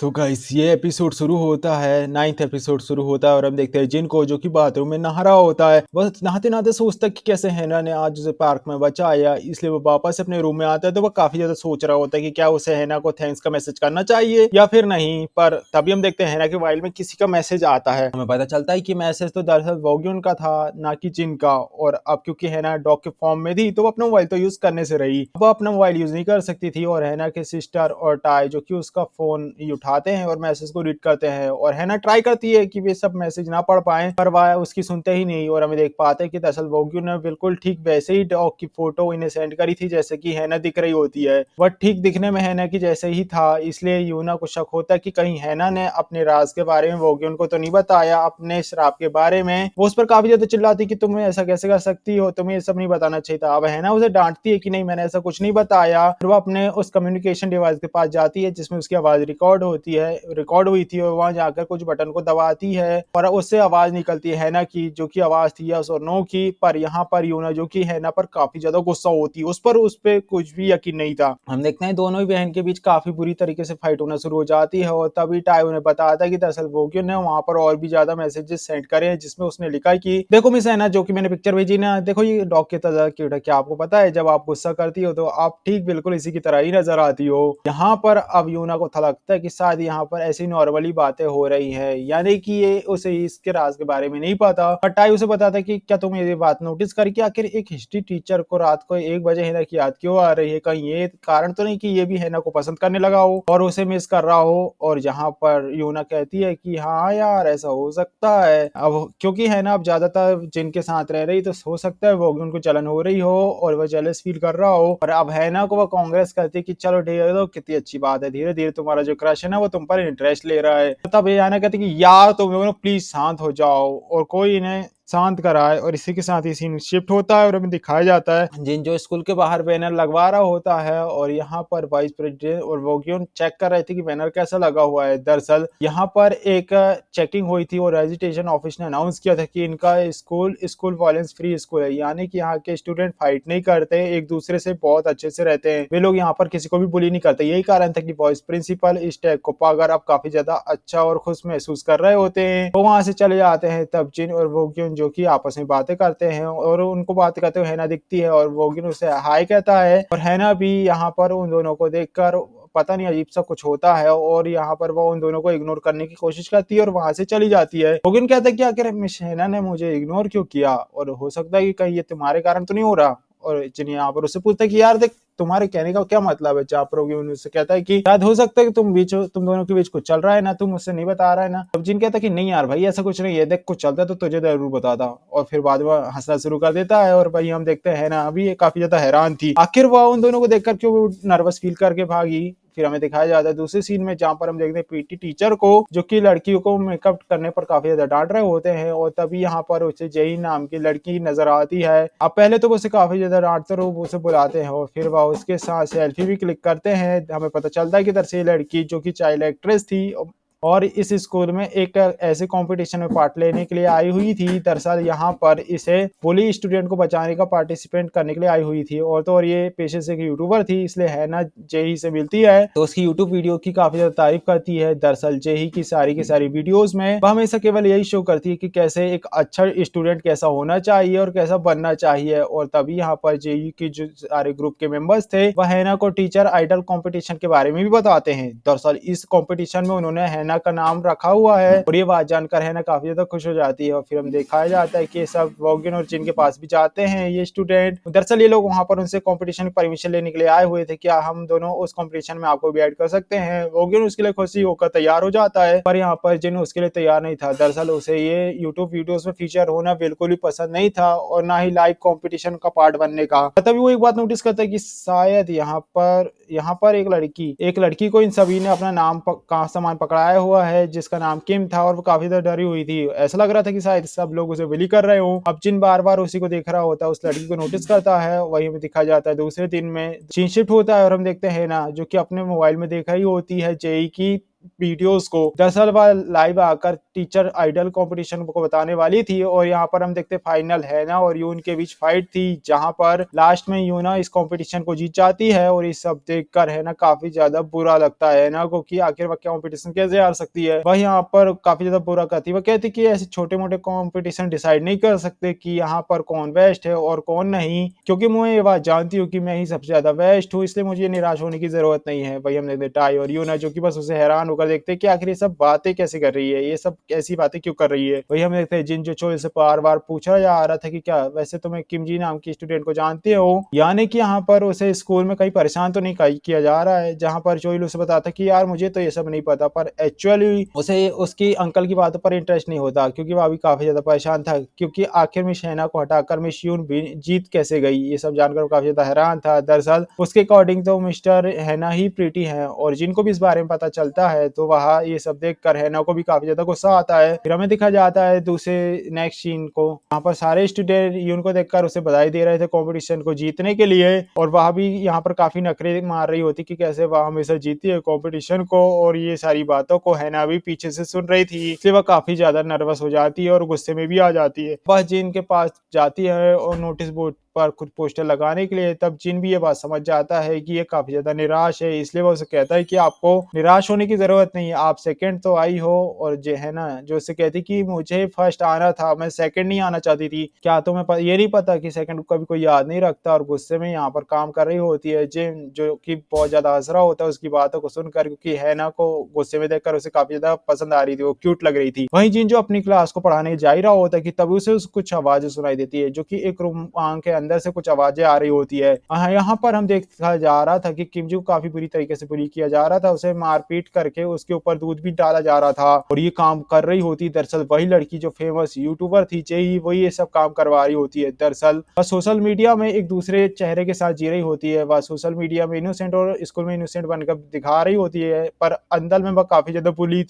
So guys ये episode शुरू होता है, 9th एपिसोड शुरू होता है और हम देखते हैं जिन को जो कि बाथरूम में नहा रहा होता है। बस नहाते नहाते सोचता है कि कैसे हैना ने आज उसे पार्क में बचाया, इसलिए वो वापस अपने रूम में आता है। तो वो काफी ज्यादा सोच रहा होता है कि क्या उसे हैना को थैंक्स का मैसेज करना चाहिए या फिर नहीं। पर तभी हम देखते हैं हैना के मोबाइल में किसी का मैसेज आता है। हमें पता चलता है कि मैसेज तो दरअसल वोग्युन का था, ना कि जिन का। और अब क्योंकि हैना डॉग के फॉर्म में थी तो वो अपना मोबाइल तो यूज करने से रही। वो अपना मोबाइल यूज नहीं कर सकती थी और हैना के सिस्टर और टाई जो कि उसका फोन उठाते हैं और मैसेज को रीड करते हैं। और हैना ट्राई करती है कि वे सब मैसेज ना पढ़ पाए, पर वह उसकी सुनते ही नहीं। और हमें देख पाते हैं कि दरअसल वोग्युन ने बिल्कुल ठीक वैसे ही डॉग की फोटो इन्हें सेंड करी थी जैसे कि हैना दिख रही होती है। वह ठीक दिखने में हैना की जैसे ही था, इसलिए यूना को शक होता है कि कहीं हैना ने अपने राज के बारे में वोग्युन को तो नहीं बताया, अपने श्राप के बारे में। वो उस पर काफी ज्यादा चिल्लाती कि तुम ऐसा कैसे कर सकती हो, तुम्हें ये सब नहीं बताना चाहिए था। अब हैना उसे डांटती है कि नहीं, मैंने ऐसा कुछ नहीं बताया। फिर वो अपने उस कम्युनिकेशन डिवाइस के पास जाती है जिसमें उसकी आवाज रिकॉर्ड हुई थी, और वहां जाकर कुछ बटन को दबाती है और उससे आवाज निकलती है हैना की, जो कि आवाज थी यस और नो की। पर यहाँ पर यूना जो कि हैना पर काफी ज्यादा गुस्सा होती है, उस पर कुछ भी यकीन नहीं था। हम देखते हैं दोनों ही बहन के बीच काफी बुरी तरीके से फाइट होना शुरू हो जाती है। और तभी टाई उन्हें बताता है कि दरअसल वोग्युन ने वहां पर और भी ज्यादा मैसेजेस सेंड करे हैं, जिसमें उसने लिखा है कि देखो मिस हैना, जो कि मैंने पिक्चर भेजी ना, देखो ये डॉग की तरह क्यूट है। क्या आपको पता है जब आप गुस्सा करती हो तो आप ठीक बिल्कुल इसी की तरह ही नजर आती हो। यहाँ पर अब यूना को था लगता है कि शायद यहाँ पर ऐसी नॉर्मली बातें हो रही है, यानी कि ये उसे इसके राज के बारे में नहीं पता। पर टाई उसे बताता है कि क्या तुम ये बात नोटिस कर कि आखिर एक हिस्ट्री टीचर को रात को 1 बजे हैना की याद क्यों आ रही है? कहीं ये कारण तो नहीं कि ये भी हैना को पसंद करने लगा हो और उसे मिस कर रहा हो? और यहाँ पर यूना कहती है कि हाँ यार, ऐसा हो सकता है। अब क्योंकि हैना अब ज्यादातर जिनके साथ रह रही, तो हो सकता है वो उनको जलन हो रही हो और वह जेलस फील कर रहा हो। और अब हैना को वो कांग्रेस करती है कि चलो धीरे दो, कितनी अच्छी बात है, धीरे धीरे तुम्हारा जो क्रश है ना वो तुम पर इंटरेस्ट ले रहा है। तब ये हैना कहती है कि यार तुम लोग प्लीज शांत हो जाओ, और कोई इन्हें शांत कराए। और इसी के साथ ही सीन शिफ्ट होता है और हमें दिखाया जाता है जिन जो स्कूल के बाहर बैनर लगवा रहा होता है। और यहाँ पर वाइस प्रेसिडेंट और वोग्युन चेक कर रहे थे कि बैनर कैसा लगा हुआ है। दरअसल यहाँ पर एक चेकिंग हुई थी और एजुकेशन ऑफिस ने अनाउंस किया था कि इनका स्कूल वायलेंस फ्री स्कूल है, यानी कि यहाँ के स्टूडेंट फाइट नहीं करते, एक दूसरे से बहुत अच्छे से रहते हैं। वे लोग यहाँ पर किसी को भी बुली नहीं करते। यही कारण था कि वाइस प्रिंसिपल इस टैग को पाकर अब काफी ज्यादा अच्छा और खुश महसूस कर रहे होते हैं। वो वहां से चले जाते हैं। तब जिन और वोग्युन जो कि आपस में बातें करते हैं और उनको बात करते हुए हैना दिखती है और वोग्युन उसे हाय कहता है। और हैना भी यहाँ पर उन दोनों को देखकर पता नहीं अजीब सा कुछ होता है और यहाँ पर वो उन दोनों को इग्नोर करने की कोशिश करती है और वहां से चली जाती है। वोग्युन कहता है कि आखिर मिस हैना ने मुझे इग्नोर क्यों किया, और हो सकता है कि कहीं ये तुम्हारे कारण तो नहीं हो रहा। और जिन यहाँ पर उससे पूछता है कि यार देख, तुम्हारे कहने का क्या मतलब है? जहाँ पर उससे कहता है कि शायद हो सकता है कि तुम दोनों के बीच कुछ चल रहा है ना, तुम मुझसे नहीं बता रहा है ना। तब जिन कहता है कि नहीं यार भाई, ऐसा कुछ नहीं है, देख कुछ चलता है तो तुझे जरूर बताता। और फिर बाद में हंसना शुरू कर देता है। और भाई हम देखते हैं ना, अभी ये काफी ज्यादा हैरान थी आखिर वह उन दोनों को देखकर क्यों नर्वस फील करके भागी। फिर हमें दिखाया जाता है दूसरे सीन में, जहाँ पर हम देखते हैं पीटी टीचर को, जो कि लड़कियों को मेकअप करने पर काफी ज्यादा डांट रहे होते हैं। और तभी यहाँ पर उसे जेई नाम की लड़की नजर आती है। अब पहले तो वो उसे काफी ज्यादा डांटते रहो, उसे बुलाते हैं और फिर वह उसके साथ सेल्फी भी क्लिक करते हैं। हमें पता चलता है कि दरअसल ये लड़की जो कि चाइल्ड एक्ट्रेस थी और इस स्कूल में एक ऐसे कंपटीशन में पार्ट लेने के लिए आई हुई थी। दरअसल यहाँ पर इसे बुली स्टूडेंट को बचाने का पार्टिसिपेंट करने के लिए आई हुई थी। और तो और ये पेशे से एक यूट्यूबर थी, इसलिए हैना जेही से मिलती है तो उसकी यूट्यूब वीडियो की काफी ज्यादा तारीफ करती है। दरअसल जेही की सारी वीडियोस में वह हमेशा केवल यही शो करती है कि कैसे एक अच्छा स्टूडेंट कैसा होना चाहिए और कैसा बनना चाहिए। और तभी यहाँ पर जेही की जो सारे ग्रुप के मेंबर्स थे वह हैना को टीचर आइडल कंपटीशन के बारे में भी बताते हैं। दरअसल इस कंपटीशन में उन्होंने हैना का नाम रखा हुआ है और ये बात जानकर हैना काफी ज्यादा खुश हो जाती है। और फिर हम दिखाया जाता है कि सब वोग्युन और जिन के पास भी जाते हैं ये स्टूडेंट। दरअसल ये लोग वहां पर उनसे कंपटीशन की परमिशन लेने के लिए आए हुए थे, क्या हम दोनों उस कंपटीशन में आपको भी ऐड कर सकते हैं? वोग्युन उसके लिए खुशी होकर तैयार हो जाता है, पर यहाँ पर जिन उसके लिए तैयार नहीं था। दरअसल उसे ये यूट्यूब वीडियोस में फीचर होना बिल्कुल भी पसंद नहीं था और ना ही लाइव कंपटीशन का पार्ट बनने का। तभी वो एक बात नोटिस करता है कि शायद यहाँ पर एक लड़की को इन सभी ने अपना नाम का सामान पकड़ाया हुआ है, जिसका नाम किम था। और वो काफी ज्यादा डरी हुई थी, ऐसा लग रहा था कि शायद सब लोग उसे विली कर रहे हो। अब जिन बार बार उसी को देख रहा होता है, उस लड़की को नोटिस करता है। वही हमें दिखा जाता है दूसरे दिन में सीन शिफ्ट होता है और हम देखते हैं ना, जो कि अपने मोबाइल में देख रही होती है जेई की वीडियोस को। दरअसल वह लाइव आकर टीचर आइडल कंपटीशन को बताने वाली थी और यहाँ पर हम देखते फाइनल हैना और यून के बीच फाइट थी, जहाँ पर लास्ट में यूना इस कंपटीशन को जीत जाती है और ये सब देखकर हैना काफी ज्यादा बुरा लगता है हैना को कि आखिर वह कंपटीशन कैसे हार सकती है। वह यहाँ पर काफी ज्यादा बुरा कहती है, वह कहती कि ऐसे छोटे मोटे कंपटीशन डिसाइड नहीं कर सकते कि यहाँ पर कौन बेस्ट है और कौन नहीं, क्योंकि मैं ये बात जानती हूँ कि मैं ही सबसे ज्यादा बेस्ट हूँ, इसलिए मुझे निराश होने की जरूरत नहीं है। वही हमने टाई और यूना जो कि बस उसे हैरान होकर देखते कि आखिर ये सब बातें कैसे कर रही है, ये सब ऐसी बातें क्यों कर रही है। वही हम देखते हैं जिन जो चोल से बार बार पूछा जा रहा था कि क्या वैसे तुम्हें किमजी नाम की स्टूडेंट को जानते हो, यानी कि यहाँ पर उसे स्कूल में कहीं परेशान तो नहीं किया जा रहा है, जहाँ पर चोइल उसे बताता कि यार मुझे तो ये सब नहीं पता, पर एक्चुअली उसे उसकी अंकल की बातों पर इंटरेस्ट नहीं होता, क्योंकि वह भी काफी ज्यादा परेशान था क्योंकि आखिर में शहना को हटाकर मिस यून जीत कैसे गई, ये सब जानकर काफी ज्यादा हैरान था। दरअसल उसके अकॉर्डिंग तो मिस्टर हैना ही प्रीटी है और जिनको भी इस बारे में पता चलता है तो वह ये सब देखकर हैना को भी काफी ज्यादा गुस्सा आता है। फिर हमें दिखा जाता है दूसरे नेक्स्ट सीन को, यहाँ पर सारे स्टूडेंट यून को देखकर उसे बधाई दे रहे थे कंपटीशन को जीतने के लिए और वह भी यहाँ पर काफी नखरे मार रही होती कि कैसे वह हमेशा जीती है कंपटीशन को, और ये सारी बातों को हैना भी पीछे से सुन रही थी, इसलिए वह काफी ज्यादा नर्वस हो जाती है और गुस्से में भी आ जाती है। वह जिन के पास जाती है और नोटिस बोर्ड पर कुछ पोस्टर लगाने के लिए, तब जिन भी ये बात समझ जाता है कि ये काफी ज्यादा निराश है, इसलिए वो उसे कहता है कि आपको निराश होने की जरूरत नहीं है, आप सेकंड तो आई हो, और जो है ना जो उसे कहती कि मुझे फर्स्ट आना था, मैं सेकंड नहीं आना चाहती थी, क्या तुम्हें ये नहीं पता कि सेकंड को कभी कोई याद नहीं रखता, और गुस्से में यहाँ पर काम कर रही होती है जिन जो कि बहुत ज्यादा हंस रहा होता है उसकी बातों को सुनकर, क्योंकि हैना को गुस्से में देखकर उसे काफी ज्यादा पसंद आ रही थी, वो क्यूट लग रही थी। वहीं जिन जो अपनी क्लास को पढ़ाने जा ही रहा होता है कि तभी उसे कुछ आवाजें सुनाई देती है, जो कि एक रूम के अंदर से कुछ आवाजें आ रही होती है। यहाँ पर हम देखा जा रहा था कि किमजू काफी बुरी तरीके से बुली किया जा रहा था, उसे मारपीट करके उसके ऊपर दूध भी डाला जा रहा था, और ये काम कर रही होती दरअसल वही लड़की जो फेमस यूट्यूबर थी जेई, वही ये सब काम करवा रही होती है। दरअसल वह सोशल मीडिया में एक दूसरे चेहरे के साथ जी रही होती है, वह सोशल मीडिया में इनोसेंट और स्कूल में इनोसेंट बनकर दिखा रही होती है, पर अंदर में वह काफी ज्यादा बुरी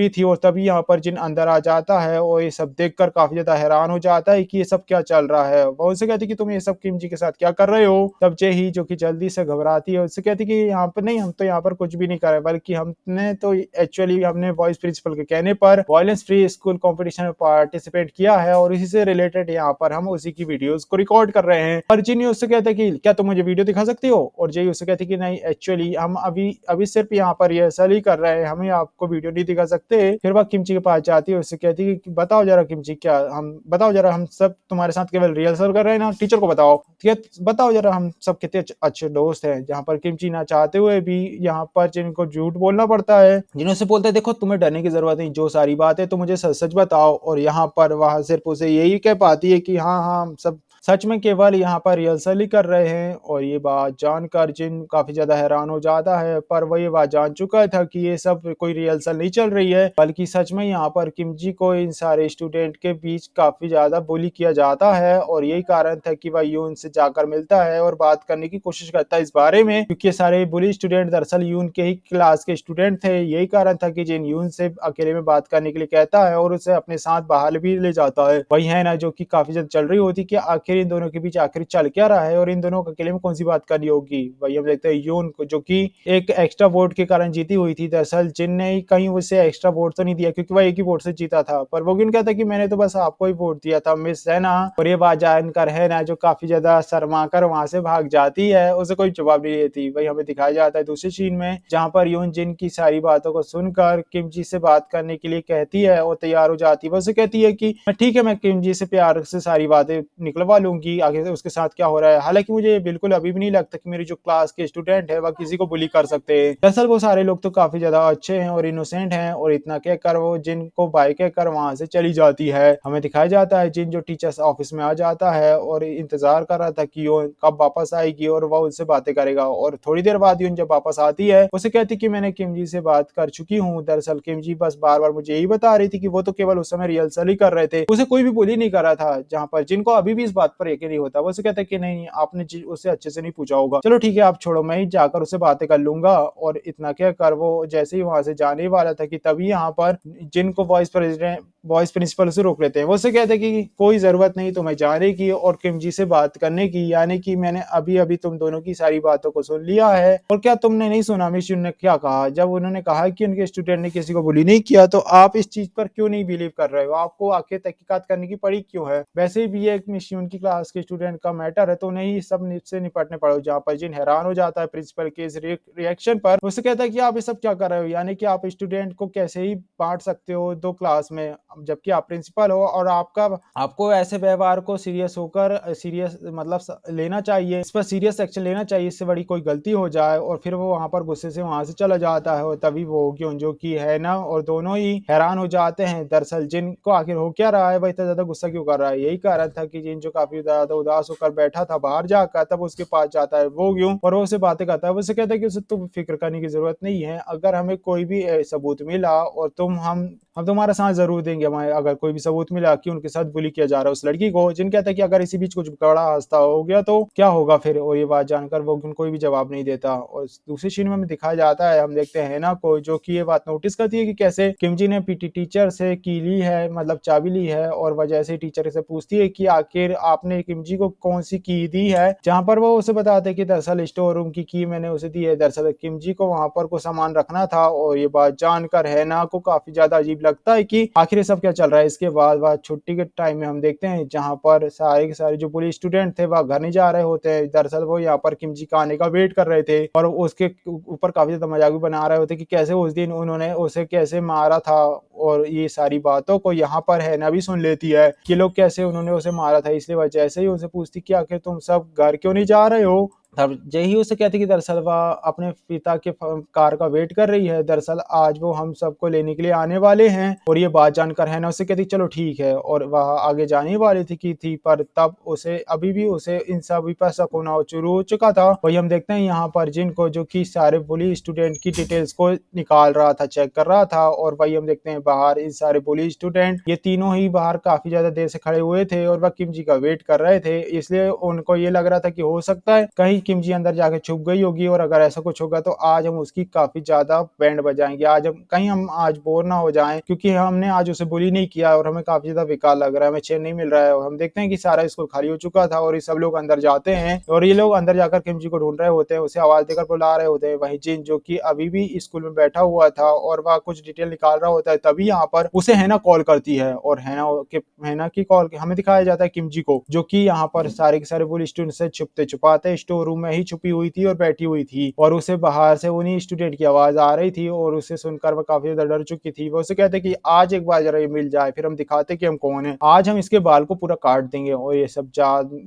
थी, और तभी यहाँ पर जिन अंदर आ जाता है और ये सब देखकर काफी ज्यादा हैरान हो जाता है कि ये सब क्या चल रहा है। वो उनसे कहती कि तुम ये सब किमजी के साथ क्या कर रहे हो। तब जेही जो कि जल्दी से घबराती है उससे कहती कि यहाँ पर नहीं, हम तो यहाँ पर कुछ भी नहीं कर रहे, बल्कि हमने तो एक्चुअली हमने वॉइस प्रिंसिपल के कहने पर वायलेंस फ्री स्कूल कंपटीशन में पार्टिसिपेट किया है और इसी से रिलेटेड यहाँ पर हम उसी की वीडियोस को रिकॉर्ड कर रहे हैं। पर जिनी उससे कहते कि क्या तुम मुझे वीडियो दिखा सकती हो, और जेही उससे कहती कि नहीं, एक्चुअली हम अभी अभी सिर्फ यहाँ पर रिहर्सल ही कर रहे हैं, हमें आपको वीडियो नहीं दिखा सकते। फिर वह किमची के पास जाती है, उससे कहती है कि बताओ जरा किमची, क्या हम बताओ जरा, हम सब तुम्हारे साथ केवल रिहर्सल कर रहे हैं ना, टीचर को बताओ, ठीक है, बताओ जरा हम सब कितने अच्छे दोस्त हैं। जहाँ पर किमची ना चाहते हुए भी यहाँ पर जिनको झूठ बोलना पड़ता है, जिन्होंने से बोलता है देखो तुम्हें डरने की जरूरत नहीं, जो सारी बात है तो मुझे सच सच बताओ, और यहाँ पर वह सिर्फ उसे यही कह पाती है कि हाँ हाँ हम सब सच में केवल यहाँ पर रिहर्सल ही कर रहे हैं। और ये बात जानकर जिन काफी ज्यादा हैरान हो जाता है, पर वह ये बात जान चुका था कि ये सब कोई रिहर्सल नहीं चल रही है, बल्कि सच में यहाँ पर किमजी को इन सारे स्टूडेंट के बीच काफी ज्यादा बुली किया जाता है, और यही कारण था कि वह यून से जाकर मिलता है और बात करने की कोशिश करता है इस बारे में, क्योंकि सारे बुली स्टूडेंट दरअसल यून के ही क्लास के स्टूडेंट थे। यही कारण था कि जिन यून से अकेले में बात करने के लिए कहता है और उसे अपने साथ बाहर भी ले जाता है। वही है ना जो कि काफी ज्यादा चल रही होती कि आखिर इन दोनों के बीच आखिर चल क्या रहा है और इन दोनों को अकेले में कौन सी बात करनी होगी। वही हम देखते हैं यून को जो कि एक एक्स्ट्रा वोट के कारण जीती हुई थी, दरअसल जिन ने कहीं उसे एक्स्ट्रा वोट तो नहीं दिया क्योंकि वह एक ही वोट से जीता था, पर वो यून कहता कि मैंने तो बस आपको ही वोट दिया था मिस है ना। और ये बात जानकर है ना जो काफी ज्यादा शर्मा कर वहां से भाग जाती है, उसे कोई जवाब नहीं देती। वही हमें दिखाया जाता है दूसरी सीन में, जहाँ पर यून जिन की सारी बातों को सुनकर किमजी से बात करने के लिए कहती है और तैयार हो जाती है। वो उसे कहती है कि ठीक है, मैं किमजी से प्यार से सारी बातें निकलवा लूंगी, आगे उसके साथ क्या हो रहा है। हालांकि मुझे बिल्कुल अभी भी नहीं लगता कि मेरी जो क्लास के स्टूडेंट है वह किसी को बुली कर सकते हैं। दरअसल वो सारे लोग तो काफी ज्यादा अच्छे हैं और इनोसेंट हैं, और इतना कहकर वो जिन को बाय कहकर वहां से चली जाती है। हमें दिखाया जाता है जिन जो टीचर्स ऑफिस में आ जाता है और इंतजार कर रहा था कि वो कब वापस आएगी और वह उनसे बातें करेगा, और थोड़ी देर बाद यून जब वापस आती है उसे कहती कि मैंने किमजी से बात कर चुकी हूँ। दरअसल किमजी बस बार बार मुझे यही बता रही थी कि वो तो केवल उस समय रिहर्सल ही कर रहे थे, उसे कोई भी बुली नहीं कर रहा था। जहाँ पर जिनको अभी भी इस बात पर यकीन नहीं होता। वो उसे कहता है कि नहीं, आपने उससे अच्छे से नहीं पूछा होगा, चलो ठीक है आप छोड़ो, मैं ही जाकर उससे बातें कर लूंगा। और इतना कहकर वो जैसे ही वहां से जाने वाला था कि तभी यहाँ पर जिन को वॉइस प्रिंसिपल से रोक लेते हैं। वो उससे कहते हैं कि कोई जरूरत नहीं तुम्हें जाने की और किम जी से बात करने की, यानी कि मैंने अभी अभी तुम दोनों की सारी बातों को सुन लिया है। और क्या तुमने नहीं सुना मिस युन ने क्या कहा? जब उन्होंने कहा कि उनके स्टूडेंट ने किसी को बुली नहीं किया, तो आप इस चीज पर क्यों नहीं बिलीव कर रहे हो? आपको आखिर तहकीकात करने की पड़ी क्यों है? वैसे भी ये एक मिस युन की क्लास के स्टूडेंट का मैटर है, तो उन्हें ही सब से निपटने पड़ो। जहाँ पर जिन हैरान हो जाता है प्रिंसिपल के इस रिएक्शन पर, उससे कहता है कि आप ये सब क्या कर रहे हो, यानी कि आप स्टूडेंट को कैसे ही बांट सकते हो दो क्लास में, जबकि आप प्रिंसिपल हो और आपको ऐसे व्यवहार को सीरियस मतलब लेना चाहिए, इस पर सीरियस एक्शन लेना चाहिए। इससे बड़ी कोई गलती हो जाए। और फिर वो वहां पर गुस्से से वहां से चला जाता है। और तभी वो क्यों जो की है ना, और दोनों ही हैरान हो जाते हैं दरअसल जिन को आखिर हो क्या रहा है, वह इतना ज्यादा गुस्सा क्यों कर रहा है। यही कारण था कि जिन जो काफी ज्यादा उदास होकर बैठा था बाहर जाकर, तब उसके पास जाता है वो क्यों, और वो उसे बातें करता है। वो उसे कहता है कि उसे तुम फिक्र करने की जरूरत नहीं है, अगर हमें कोई भी सबूत मिला और हम तुम्हारा साथ जरूर देंगे। हमारे अगर कोई भी सबूत मिला कि उनके साथ बुली किया जा रहा है उस लड़की को। जिन कहता है कि अगर इसी बीच कुछ बड़ा हादसा हो गया तो क्या होगा फिर? और ये बात जानकर वो कोई भी जवाब नहीं देता। और दूसरी सीन में दिखाया जाता है, हम देखते हैं ना को जो कि ये बात नोटिस करती है कि कैसे किम जी ने पीटी टीचर से की ली है, मतलब चाबी ली है। और वजह से टीचर से पूछती है कि आखिर आपने किम जी को कौन सी की दी है, जहां पर वो उसे बताते कि दरअसल स्टोर रूम की मैंने उसे दी है। दरअसल किम जी को वहां पर कुछ सामान रखना था। और ये बात जानकर हैना को काफी ज्यादा अजीब लगता है कि आखिर ये सब क्या चल रहा है। इसके बाद छुट्टी के टाइम में हम देखते हैं जहां पर सारे के सारे जो पुलिस स्टूडेंट थे वह घर नहीं जा रहे होते हैं। दरअसल वो यहाँ पर किम जी का आने का वेट कर रहे थे और उसके ऊपर काफी ज्यादा मजाक भी बना रहे होते कि कैसे उस दिन उन्होंने उसे कैसे मारा था। और ये सारी बातों को यहाँ पर हैना भी सुन लेती है कि लोग कैसे उन्होंने उसे मारा था। इसलिए वजह से ही उनसे पूछती कि आखिर तुम सब घर क्यों नहीं जा रहे हो। तब यही उसे कहती कि दरअसल वह अपने पिता के कार का वेट कर रही है। दरअसल आज वो हम सबको लेने के लिए आने वाले हैं। और ये बात जानकर है ना उसे कहती चलो ठीक है। और वह आगे जाने वाली थी पर तब उसे अभी भी उसे इन सभी पर शक होना शुरू हो चुका था। वही हम देखते हैं यहाँ पर जिनको जो कि सारे पुलिस स्टूडेंट की डिटेल्स को निकाल रहा था, चेक कर रहा था। और वही हम देखते हैं बाहर इन सारे पुलिस स्टूडेंट ये तीनों ही बाहर काफी ज्यादा देर से खड़े हुए थे और वह किम जी का वेट कर रहे थे। इसलिए उनको ये लग रहा था कि हो सकता है कहीं किम जी अंदर जाके छुप गई होगी और अगर ऐसा कुछ होगा तो आज हम उसकी काफी ज्यादा बैंड बजाएंगे। हम आज बोर ना हो जाएं क्योंकि हमने आज उसे बुली नहीं किया और हमें काफी ज्यादा बेकार लग रहा है, हमें चैन नहीं मिल रहा है। और हम देखते हैं कि सारा स्कूल खाली हो चुका था और ये सब लोग अंदर जाते हैं और ये लोग अंदर जाकर किम जी को ढूंढ रहे होते हैं, उसे आवाज देकर बुला रहे होते हैं। वहीं जिन जो कि अभी भी स्कूल में बैठा हुआ था और वह कुछ डिटेल निकाल रहा होता है, तभी यहाँ पर उसे हैना कॉल करती है। और हैना की कॉल हमें दिखाया जाता है किम जी को, जो कि यहाँ पर सारे के सारे पुलिस स्टूडेंट से छुपते छुपाते स्टोर रूम में ही छुपी हुई थी और बैठी हुई थी। और उसे बाहर से उन्हीं स्टूडेंट की आवाज आ रही थी और उसे सुनकर वह काफी ज्यादा डर चुकी थी। वो उसे कहते कि आज एक बार जरा ये मिल जाए, फिर हम दिखाते कि हम कौन है, आज हम इसके बाल को पूरा काट देंगे। और ये सब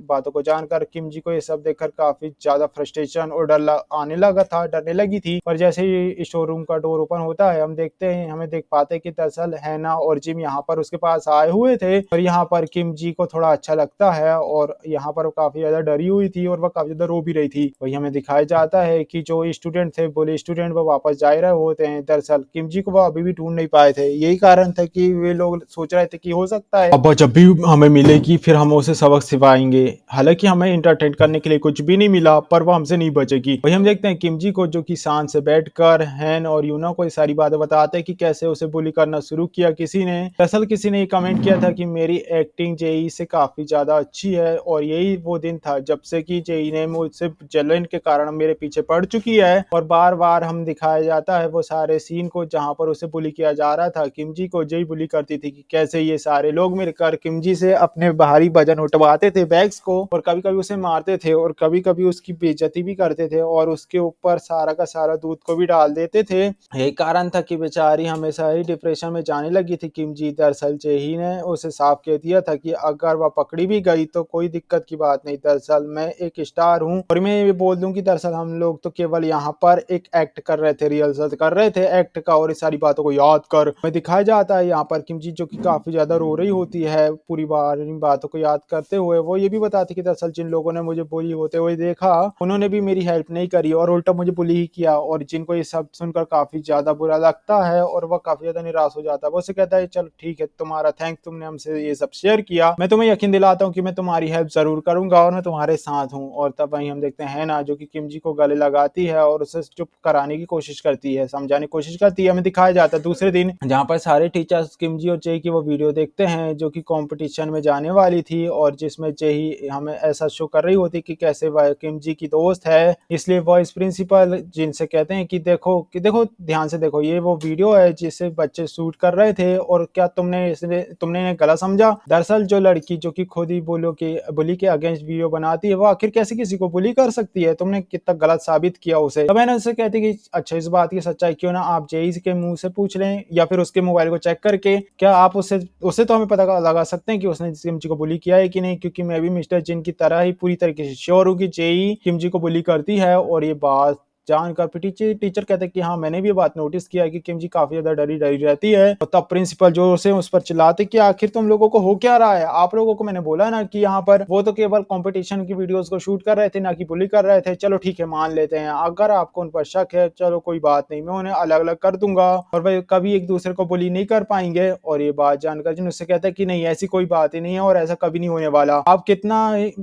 बातों को जानकर किम जी को ये सब देखकर काफी ज्यादा फ्रस्ट्रेशन और आने लगा था, डरने लगी थी। पर जैसे ही स्टोर रूम का डोर ओपन होता है हमें देख पाते हैं कि दरअसल हैना और जिम यहाँ पर उसके पास आए हुए थे। और यहाँ पर किम जी को थोड़ा अच्छा लगता है और यहाँ पर काफी ज्यादा डरी हुई थी और वह काफी ज्यादा रो भी रही थी। वही हमें दिखाया जाता है कि जो स्टूडेंट थे, बोले स्टूडेंट, वो वापस जा रहे होते हैं। दरअसल किम जी को वो अभी भी ढूंढ नहीं पाए थे। यही कारण था कि वे लोग सोच रहे थे कि हो सकता है अब जब भी हमें मिलेगी फिर हम उसे सबक सिखाएंगे। हालांकि हमें इंटरटेन करने के लिए कुछ भी नहीं मिला पर वो हमसे नहीं बचेगी। वही हम देखते हैं किम जी को जो कि शांत से बैठकर हैन और यूना को ये सारी बातें बताते हैं कि कैसे उसे बुली करना शुरू किया किसी ने। दरअसल किसी ने कमेंट किया था कि मेरी एक्टिंग जेई से काफी ज्यादा अच्छी है और यही वो दिन था जब से कि जेई ने मुझसे जलन के कारण मेरे पीछे पड़ चुकी है। और बार बार हम दिखाया जाता है वो सारे सीन को जहां पर उसे बुली किया जा रहा था। किम जी को जेई बुली करती थी कि कैसे ये सारे लोग मिलकर किम जी से अपने भारी वजन उठवाते थे, बैग्स को, और कभी कभी उसे मारते थे और कभी कभी उसकी बेइज्जती भी करते थे और उसके ऊपर सारा का सारा दूध को भी डाल देते थे। यही कारण था कि बेचारी हमेशा ही डिप्रेशन में जाने लगी थी किम जी। दरअसल जेई ने उसे साफ कह दिया था कि अगर वह पकड़ी भी गई तो कोई दिक्कत की बात नहीं, दरअसल मैं एक स्टार हूँ और मैं ये बोल दूं कि दरअसल हम लोग तो केवल यहाँ पर एक एक्ट कर रहे थे, रिहर्सल कर रहे थे एक्ट का, और इस सारी बातों को याद कर हमें दिखाया जाता है यहाँ पर किमजी जो कि काफी ज्यादा रो रही होती है पूरी बार इन बातों को याद करते हुए। वो ये भी बताती कि दरअसल जिन लोगों ने मुझे बुली होते हुए देखा उन्होंने भी मेरी हेल्प नहीं करी और उल्टा मुझे बुली ही किया, और जिनको ये सब सुनकर काफी ज्यादा बुरा लगता है और वह काफी ज्यादा निराश हो जाता है। वो उसे कहता है चलो ठीक है, तुम्हारा थैंक, तुमने हमसे ये सब शेयर किया, मैं तुम्हें यकीन दिलाता हूँ कि मैं तुम्हारी हेल्प जरूर करूंगा और मैं तुम्हारे साथ हूँ। और तब वहीं हम देखते हैं ना जो कि किमजी को गले लगाती है और उसे चुप कराने की कोशिश करती है, समझाने की कोशिश करती है। हमें दिखाया जाता है दूसरे दिन जहाँ पर सारे टीचर्स किमजी और जे की वो वीडियो देखते हैं जो कि कंपटीशन में जाने वाली थी, और जिसमें जे ही हमें ऐसा शो कर रही होती कि कैसे वह किमजी की दोस्त है। इसलिए वाइस प्रिंसिपल जिनसे कहते हैं कि देखो ध्यान से देखो, ये वो वीडियो है जिसे बच्चे शूट कर रहे थे, और क्या तुमने इन्हें गलत समझा? दरअसल जो लड़की जो कि खुद ही बुली के अगेंस्ट वीडियो बनाती है वो आखिर कैसे किसी को बुली कर सकती है? तुमने कितना गलत साबित किया उसे। तो मैंने उससे कहती कि अच्छा, इस बात की सच्चाई क्यों ना आप जेई के मुंह से पूछ लें या फिर उसके मोबाइल को चेक करके, क्या आप उससे उससे तो हमें पता लगा सकते हैं कि उसने किमजी को बुली किया है कि नहीं, क्योंकि मैं भी मिस्टर जिन की तरह ही पूरी तरीके से श्योर हूँ कि जेई किमजी को बुली करती है। और ये बात जानकर टीचर कहते हैं कि हाँ, मैंने भी ये बात नोटिस किया है कि किमजी काफी ज्यादा डरी डरी रहती है। और तब प्रिंसिपल जोर से उस पर चिल्लाते कि आखिर तुम लोगों को हो क्या रहा है? आप लोगों को मैंने बोला ना कि यहाँ पर वो तो केवल कंपटीशन की वीडियोस को शूट कर रहे थे, ना कि बुली कर रहे थे। चलो ठीक है, मान लेते हैं, अगर आपको उन पर शक है चलो कोई बात नहीं, मैं उन्हें अलग अलग कर दूंगा और वे कभी एक दूसरे को बुली नहीं कर पाएंगे। और ये बात जानकर जिन उससे कहता है कि नहीं, ऐसी कोई बात ही नहीं है और ऐसा कभी नहीं होने वाला। आप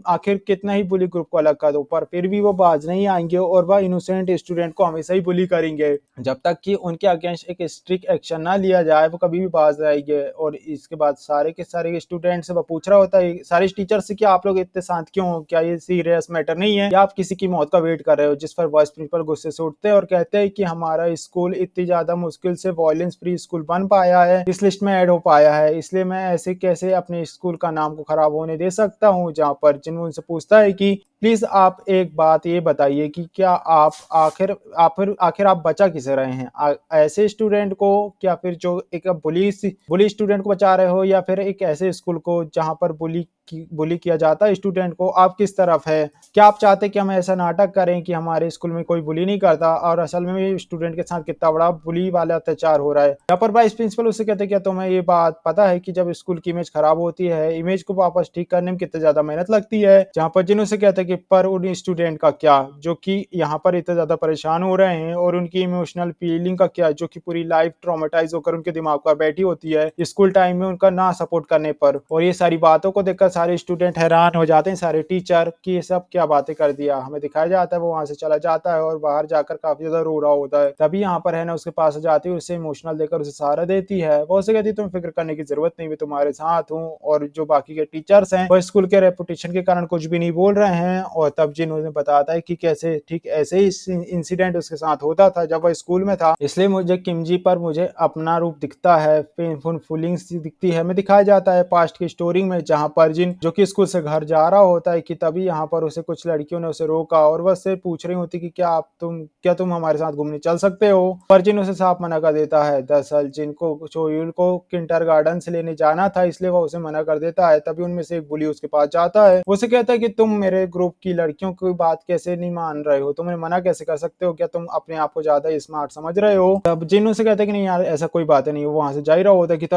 आखिर कितना ही बुली ग्रुप को अलग कर दो, पर फिर भी वो बाज नहीं आएंगे और वह इनोसेंट स्टूडेंट को हमेशा ही बुली करेंगे। जब तक कि उनके अगेंस्ट एक स्ट्रिक्ट एक्शन ना लिया जाए वो कभी भी बाज आएंगे। और इसके बाद सारे के सारे स्टूडेंट से वो पूछ रहा होता है, सारे टीचर से, कि आप लोग इतने शांत क्यों हो? क्या ये सीरियस मैटर नहीं है या आप किसी की मौत का वेट कर रहे हो? जिस पर वाइस प्रिंसिपल गुस्से से उठते हैं और कहते हैं कि हमारा स्कूल इतनी ज्यादा मुश्किल से वायलेंस फ्री स्कूल बन पाया है, इस लिस्ट में ऐड हो पाया है, इसलिए मैं ऐसे कैसे अपने स्कूल का नाम को खराब होने दे सकता हूँ। जहाँ पर जिन उनसे पूछता है कि प्लीज आप एक बात ये बताइए कि क्या आप आखिर आप बचा किसे रहे हैं? ऐसे स्टूडेंट को, क्या फिर जो एक बुली स्टूडेंट को बचा रहे हो, या फिर एक ऐसे स्कूल को जहां पर बुली किया जाता है स्टूडेंट को? आप किस तरफ है? क्या आप चाहते कि हम ऐसा नाटक करें कि हमारे स्कूल में कोई बुली नहीं करता और असल में भी स्टूडेंट के साथ कितना बड़ा बुली वाला अत्याचार हो रहा है? यहाँ पर वाइस प्रिंसिपल उससे कहते हैं क्या तुम्हें ये बात पता है कि जब स्कूल की इमेज खराब होती है, इमेज को वापस ठीक करने में कितनी ज्यादा मेहनत लगती है? जहाँ पर जिन उसे कहते हैं कि पर उन स्टूडेंट का क्या जो कि यहाँ पर इतने ज्यादा परेशान हो रहे हैं, और उनकी इमोशनल फीलिंग का क्या जो कि पूरी लाइफ ट्रॉमेटाइज होकर उनके दिमाग पर बैठी होती है स्कूल टाइम में उनका ना सपोर्ट करने पर? और ये सारी बातों को देखकर सारे स्टूडेंट हैरान हो जाते हैं, सारे टीचर, कि ये सब क्या बातें कर दिया। हमें दिखाया जाता है वो वहां से चला जाता है और बाहर जाकर काफी ज्यादा रो रहा होता है। तभी यहाँ पर है ना उसके पास जाती है, उससे इमोशनल देकर उसे सहारा देती है। वो उसे कहती है तुम फिक्र करने की जरूरत नहीं, मैं तुम्हारे साथ हूँ। और जो बाकी के टीचर्स हैं वो स्कूल के रेपुटेशन के कारण कुछ भी नहीं बोल रहे हैं। और तब जिन उन्हें बताता है कि कैसे ठीक ऐसे ही इंसिडेंट उसके साथ होता था जब वह स्कूल में था, इसलिए मुझे किमजी पर मुझे अपना रूप दिखता है, पेनफुल फीलिंग्स दिखती है। हमें दिखाया जाता है पास्ट की स्टोरी में जहाँ पर जिन जो कि स्कूल से घर जा रहा होता है कि तभी यहाँ पर उसे कुछ लड़कियों ने उसे रोका और वह उससे पूछ रही होती कि क्या तुम हमारे साथ घूमने चल सकते हो? पर जिन उसे साफ मना कर देता है। दरअसल जिनको चोयुल को किंडरगार्टन से लेने जाना था, इसलिए वह उसे मना कर देता है। तभी उनमें से एक बुली उसके पास जाता है, उसे कहता है कि तुम मेरे ग्रुप की लड़कियों की बात कैसे नहीं मान रहे हो, तुम मना कैसे कर सकते हो? क्या तुम अपने आप को ज्यादा स्मार्ट समझ रहे हो? तब जिन उसे कहता है कि नहीं यार, ऐसा कोई बात नहीं। वो वहां से जा ही रहा होता है कि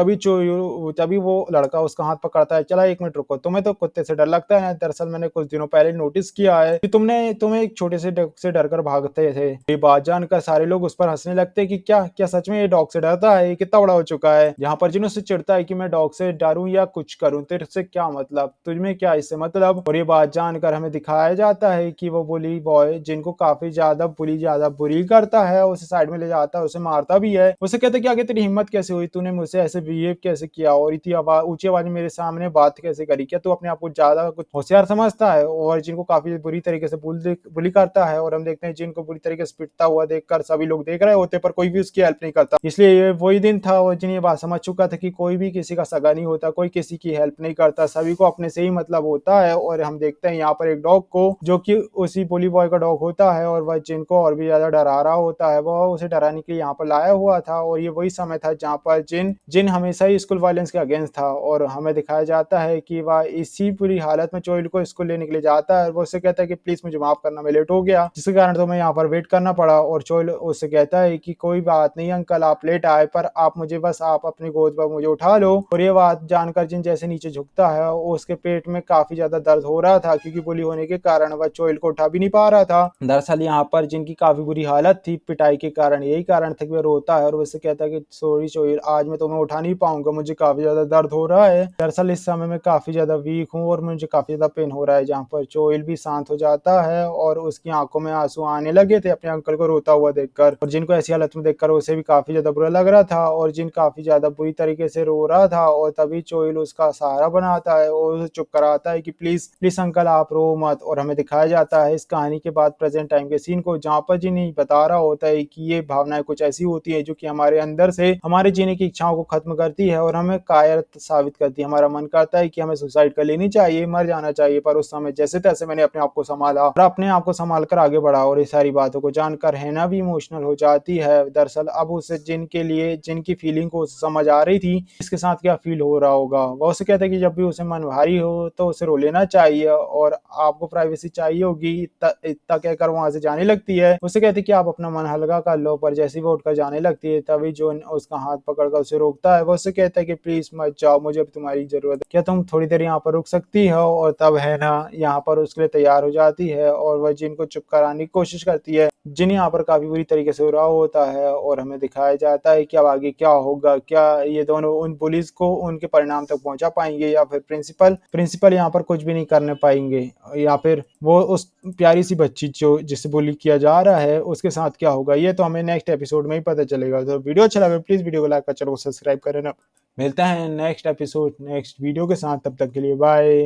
तभी वो लड़का उसका हाथ पकड़ता है, चला एक मिनट रुको, तुम्हें तो कुत्ते से डर लगता है ना? दरअसल मैंने कुछ दिनों पहले नोटिस किया है कि तुम्हें एक छोटे से डॉग से डरकर भागते थे। ये बात जानकर सारे लोग उस पर हंसने लगते हैं कि क्या क्या सच में ये डॉग से डरता है? ये कितना बड़ा हो चुका है? यहाँ पर जिन उससे चिढ़ता है कि मैं डॉग से डरूं या कुछ करूं, तेरे से क्या मतलब, तुझमें क्या इससे मतलब? और ये बात जानकर हमें दिखाया जाता है कि वो बुली बॉय जिनको काफी ज्यादा बुरी करता है, उसे साइड में ले जाता है, उसे मारता भी है। उसे कहता है कि आगे तेरी हिम्मत कैसे हुई, तूने मुझसे ऐसे बिहेव कैसे किया और इतनी ऊंची आवाज में मेरे सामने बात कैसे करी? क्या तू अपने आप को ज्यादा कुछ होशियार समझता है? और जिनको काफी बुरी तरीके से बुली करता है, और हम देखते हैं जिनको बुरी तरीके से पिटता हुआ देखकर सभी लोग देख रहे होते पर कोई भी उसकी हेल्प नहीं करता। इसलिए ये वही दिन था और जिन ये बात समझ चुका था कि कोई भी किसी का सगा नहीं होता, कोई किसी की हेल्प नहीं करता, सभी को अपने से ही मतलब होता है। और हम देखते हैं यहाँ पर एक डॉग को, जो कि उसी बुली बॉय का डॉग होता है, और वह जिन को और भी ज्यादा डरा रहा होता है। वह उसे डराने के लिए यहाँ पर लाया हुआ था, और ये वही समय था जहाँ पर जिन जिन हमेशा ही स्कूल वायलेंस के अगेंस्ट था, और हमें दिखाया जाता है कि वह इसी बुरी हालत में चोइल को स्कूल लेने के लिए जाता है। वो उससे कहता है कि प्लीज मुझे माफ करना, मैं लेट हो गया, जिसके कारण तुम्हें यहाँ पर वेट करना पड़ा। और चोइल उससे कहता है कि कोई बात नहीं अंकल, आप लेट आए, पर आप मुझे बस आप अपनी गोद पर मुझे उठा लो। और ये बात जानकर जिन जैसे नीचे झुकता है, उसके पेट में काफी ज्यादा दर्द हो रहा था, क्योंकि बुली होने के कारण वह चोइल को उठा भी नहीं पा रहा था। दरअसल यहाँ पर जिनकी काफी बुरी हालत थी पिटाई के कारण, यही कारण था कि वह रोता है और उससे कहता है कि सॉरी चोइल, आज मैं तुम्हें उठा नहीं पाऊंगा, मुझे काफी ज्यादा दर्द हो रहा है। दरअसल इस समय मैं काफी ज्यादा वीक हूँ और मुझे काफी ज्यादा पेन हो रहा है। जहाँ पर चोइल भी शांत हो जाता है और उसकी आंखों में आंसू आने लगे थे अपने अंकल को रोता हुआ देखकर। और जिनको ऐसी हालत में देखकर उसे भी काफी ज्यादा बुरा लग रहा था, और जिन काफी ज्यादा बुरी तरीके से रो रहा था। और तभी चोइल उसका सहारा बनाता है और उसे चुप कराता है कि प्लीज प्लीज अंकल आप रो मत। और हमें दिखाया जाता है इस कहानी के बाद प्रेजेंट टाइम के सीन को, जहाँ पर जिन्हें बता रहा होता है कि ये भावनाएं कुछ ऐसी होती है जो कि हमारे अंदर से हमारे जीने की इच्छाओं को खत्म करती है और हमें कायर साबित करती है। हमारा मन करता है कि हमें सुसाइड कर लेनी चाहिए, मर जाना चाहिए, पर उस समय जैसे तैसे मैंने अपने आप को संभाला और अपने आप को संभाल कर आगे बढ़ा। और ये सारी बातों को जानकर हैना भी इमोशनल हो जाती है। दरअसल अब उसे जिन के लिए जिनकी फीलिंग को समझ आ रही थी इसके साथ क्या फील हो रहा होगा। वो उसे कहता है कि जब भी उसे मन भारी हो तो उसे रो लेना चाहिए और आपको प्राइवेसी चाहिए होगी। इतना कहकर वहां से जाने लगती है। उसे कहती है कि आप अपना मन हल्का कर लो, पर जैसे वो उठकर जाने लगती है तभी जो उसका हाथ पकड़कर उसे रोकता है। वो उससे कहता है कि प्लीज मत जाओ, मुझे अब तुम्हारी जरूरत है, क्या तुम थोड़ी देर यहाँ पर रुक सकती हो। और तब है ना यहाँ पर उसके लिए तैयार हो जाती है और वह जिन को चुप कराने की कोशिश करती है। जिन यहाँ पर काफी बुरी तरीके से रहा होता है और हमें दिखाया जाता है कि अब आगे क्या होगा, क्या ये दोनों उन पुलिस को उनके परिणाम तक पहुंचा पाएंगे या फिर प्रिंसिपल यहाँ पर कुछ भी नहीं करने पाएंगे, या फिर वो उस प्यारी सी बच्ची जो जिसे बुली किया जा रहा है उसके साथ क्या होगा। ये तो हमें नेक्स्ट एपिसोड में ही पता चलेगा। तो वीडियो अच्छा लगा प्लीज वीडियो को लाइक कर चैनल को सब्सक्राइब करें ना। मिलता है नेक्स्ट एपिसोड नेक्स्ट वीडियो के साथ, तब तक के लिए बाय।